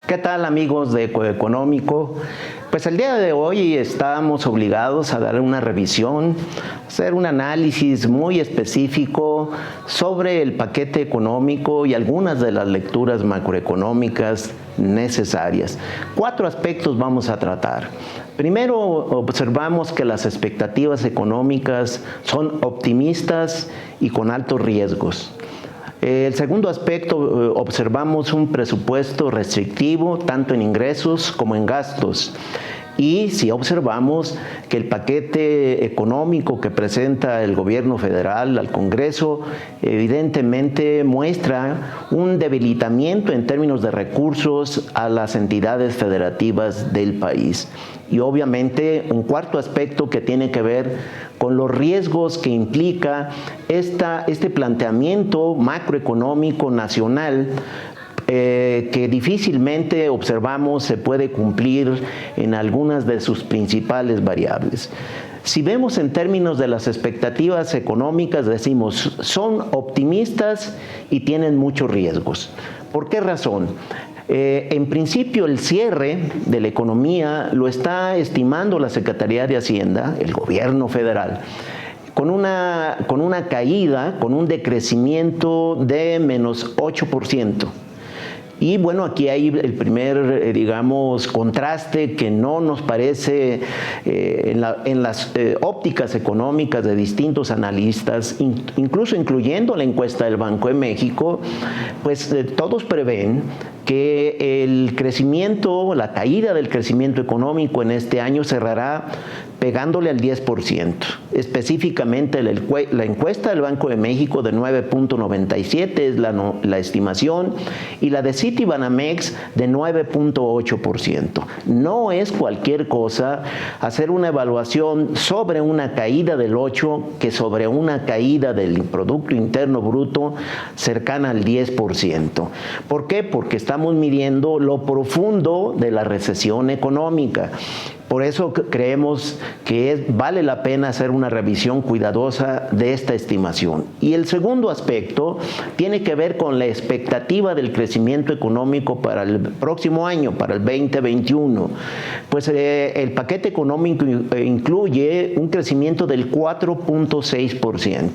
¿Qué tal, amigos de Ecoeconómico? Pues el día de hoy estamos obligados a dar una revisión, hacer un análisis muy específico sobre el paquete económico y algunas de las lecturas macroeconómicas necesarias. 4 aspectos vamos a tratar. Primero, observamos que las expectativas económicas son optimistas y con altos riesgos. El segundo aspecto, observamos un presupuesto restrictivo tanto en ingresos como en gastos. Y si observamos que el paquete económico que presenta el gobierno federal al Congreso evidentemente muestra un debilitamiento en términos de recursos a las entidades federativas del país. Y obviamente un cuarto aspecto que tiene que ver con los riesgos que implica este planteamiento macroeconómico nacional que difícilmente observamos se puede cumplir en algunas de sus principales variables. Si vemos en términos de las expectativas económicas, decimos, son optimistas y tienen muchos riesgos. ¿Por qué razón? En principio, el cierre de la economía lo está estimando la Secretaría de Hacienda, el gobierno federal, con una caída, con un decrecimiento de menos 8%. Y bueno, aquí hay el primer, contraste que no nos parece en las ópticas económicas de distintos analistas, incluso incluyendo la encuesta del Banco de México, pues todos prevén que el crecimiento, la caída del crecimiento económico en este año cerrará pegándole al 10%. Específicamente la encuesta del Banco de México de 9.97 es la estimación y la de Citibanamex de 9.8%. No es cualquier cosa hacer una evaluación sobre una caída del 8% que sobre una caída del Producto Interno Bruto cercana al 10%. ¿Por qué? Porque estamos midiendo lo profundo de la recesión económica. Por eso creemos que vale la pena hacer una revisión cuidadosa de esta estimación. Y el segundo aspecto tiene que ver con la expectativa del crecimiento económico para el próximo año, para el 2021. Pues el paquete económico incluye un crecimiento del 4.6%.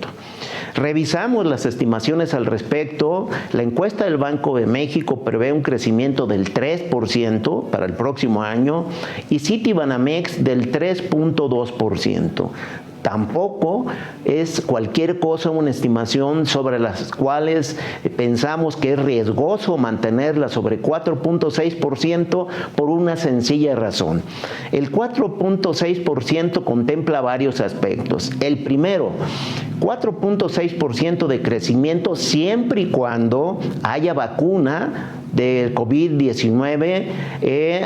Revisamos las estimaciones al respecto. La encuesta del Banco de México prevé un crecimiento del 3% para el próximo año y Citibanamex del 3.2%. Tampoco es cualquier cosa una estimación sobre las cuales pensamos que es riesgoso mantenerla sobre 4.6% por una sencilla razón. El 4.6% contempla varios aspectos. El primero, 4.6% de crecimiento siempre y cuando haya vacuna del COVID-19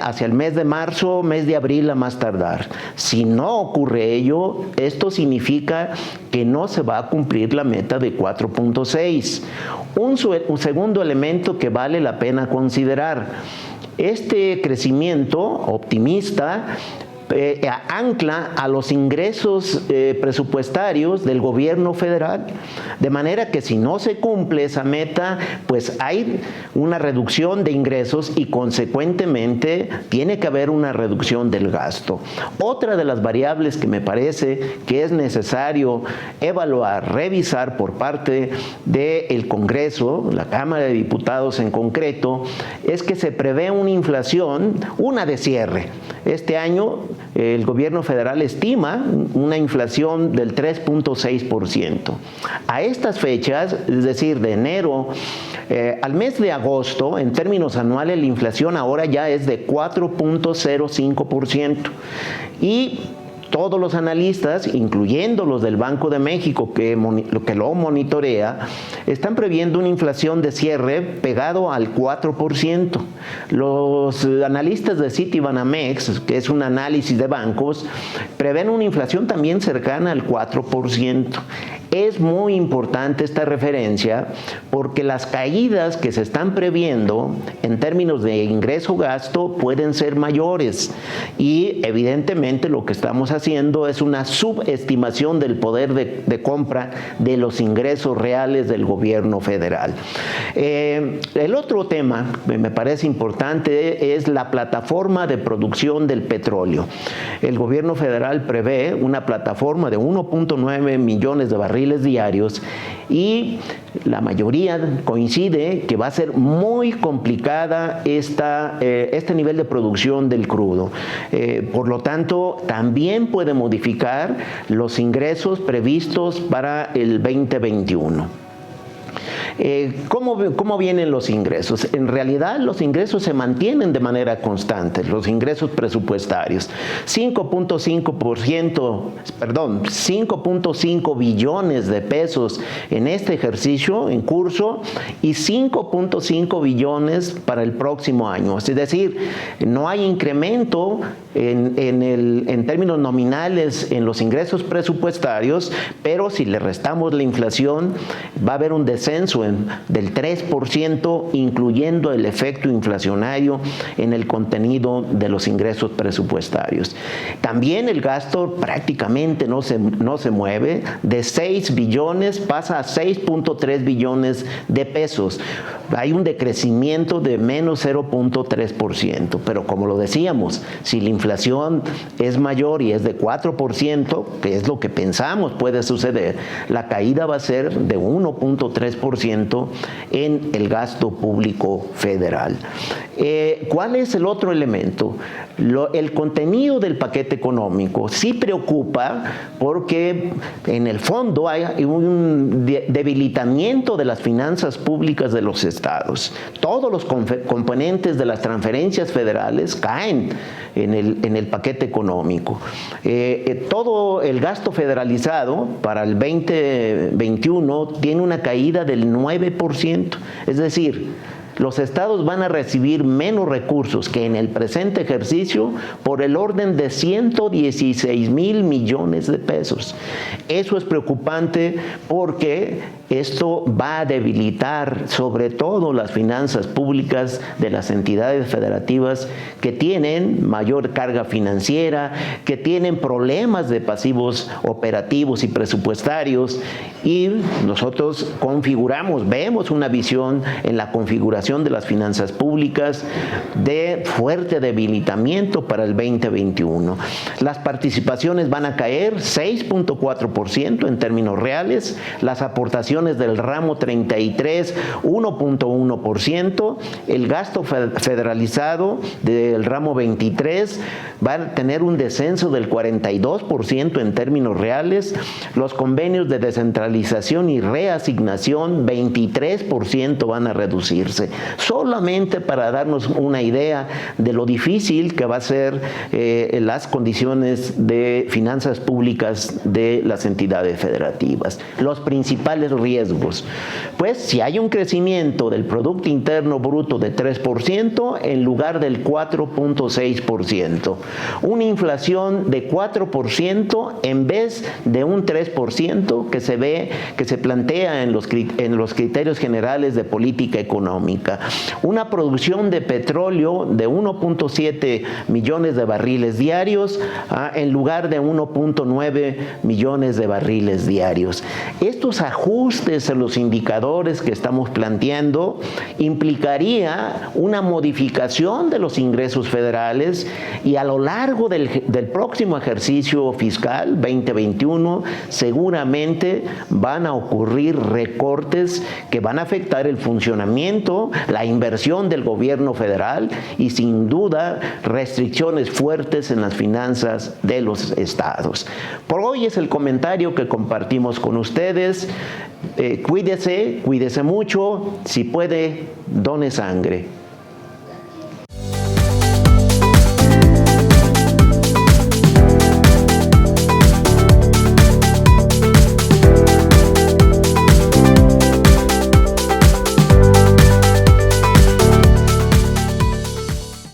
hacia el mes de marzo, mes de abril a más tardar. Si no ocurre ello, esto significa que no se va a cumplir la meta de 4.6. Un segundo elemento que vale la pena considerar. Este crecimiento optimista ancla a los ingresos presupuestarios del gobierno federal, de manera que si no se cumple esa meta, pues hay una reducción de ingresos y consecuentemente tiene que haber una reducción del gasto. Otra de las variables que me parece que es necesario evaluar, revisar por parte del Congreso, la Cámara de Diputados en concreto, es que se prevé una inflación, una de cierre. Este año el gobierno federal estima una inflación del 3.6%. A estas fechas, es decir, de enero al mes de agosto, en términos anuales, la inflación ahora ya es de 4.05%. Y todos los analistas, incluyendo los del Banco de México que lo monitorea, están previendo una inflación de cierre pegado al 4%. Los analistas de Citibanamex, que es un análisis de bancos, prevén una inflación también cercana al 4%. Es muy importante esta referencia porque las caídas que se están previendo en términos de ingreso-gasto pueden ser mayores y evidentemente lo que estamos haciendo es una subestimación del poder de compra de los ingresos reales del gobierno federal. El otro tema que me parece importante es la plataforma de producción del petróleo. El gobierno federal prevé una plataforma de 1.9 millones de barriles diarios y la mayoría coincide que va a ser muy complicada este nivel de producción del crudo. Por lo tanto, también puede modificar los ingresos previstos para el 2021. ¿Cómo vienen los ingresos? En realidad los ingresos se mantienen de manera constante, los ingresos presupuestarios. 5.5 billones de pesos en este ejercicio en curso y 5.5 billones para el próximo año. Es decir, no hay incremento en términos nominales en los ingresos presupuestarios, pero si le restamos la inflación va a haber un descenso del 3%, incluyendo el efecto inflacionario en el contenido de los ingresos presupuestarios. También el gasto prácticamente no se mueve, de 6 billones pasa a 6.3 billones de pesos. Hay un decrecimiento de menos 0.3%, pero como lo decíamos, si la inflación es mayor y es de 4%, que es lo que pensamos puede suceder, la caída va a ser de 1.3% en el gasto público federal. ¿Cuál es el otro elemento? El contenido del paquete económico sí preocupa porque en el fondo hay un debilitamiento de las finanzas públicas de los estados. Todos los componentes de las transferencias federales caen en el paquete económico. Todo el gasto federalizado para el 2021 tiene una caída del 9%, es decir, los estados van a recibir menos recursos que en el presente ejercicio por el orden de 116,000 millones de pesos. Eso es preocupante porque esto va a debilitar sobre todo las finanzas públicas de las entidades federativas que tienen mayor carga financiera, que tienen problemas de pasivos operativos y presupuestarios, y nosotros vemos una visión en la configuración de las finanzas públicas de fuerte debilitamiento para el 2021. Las participaciones van a caer 6.4% en términos reales, las aportaciones del ramo 33, 1.1%, el gasto federalizado del ramo 23 va a tener un descenso del 42% en términos reales, los convenios de descentralización y reasignación 23% van a reducirse. Solamente para darnos una idea de lo difícil que va a ser las condiciones de finanzas públicas de las entidades federativas. Los principales riesgos, pues si hay un crecimiento del Producto Interno Bruto de 3% en lugar del 4.6%, una inflación de 4% en vez de un 3% que se plantea en los criterios generales de política económica, una producción de petróleo de 1.7 millones de barriles diarios en lugar de 1.9 millones de barriles diarios. Estos ajustes en los indicadores que estamos planteando implicaría una modificación de los ingresos federales y a lo largo del próximo ejercicio fiscal 2021 seguramente van a ocurrir recortes que van a afectar el funcionamiento, la inversión del gobierno federal y sin duda restricciones fuertes en las finanzas de los estados. Por hoy es el comentario que compartimos con ustedes. Cuídese mucho, si puede, done sangre.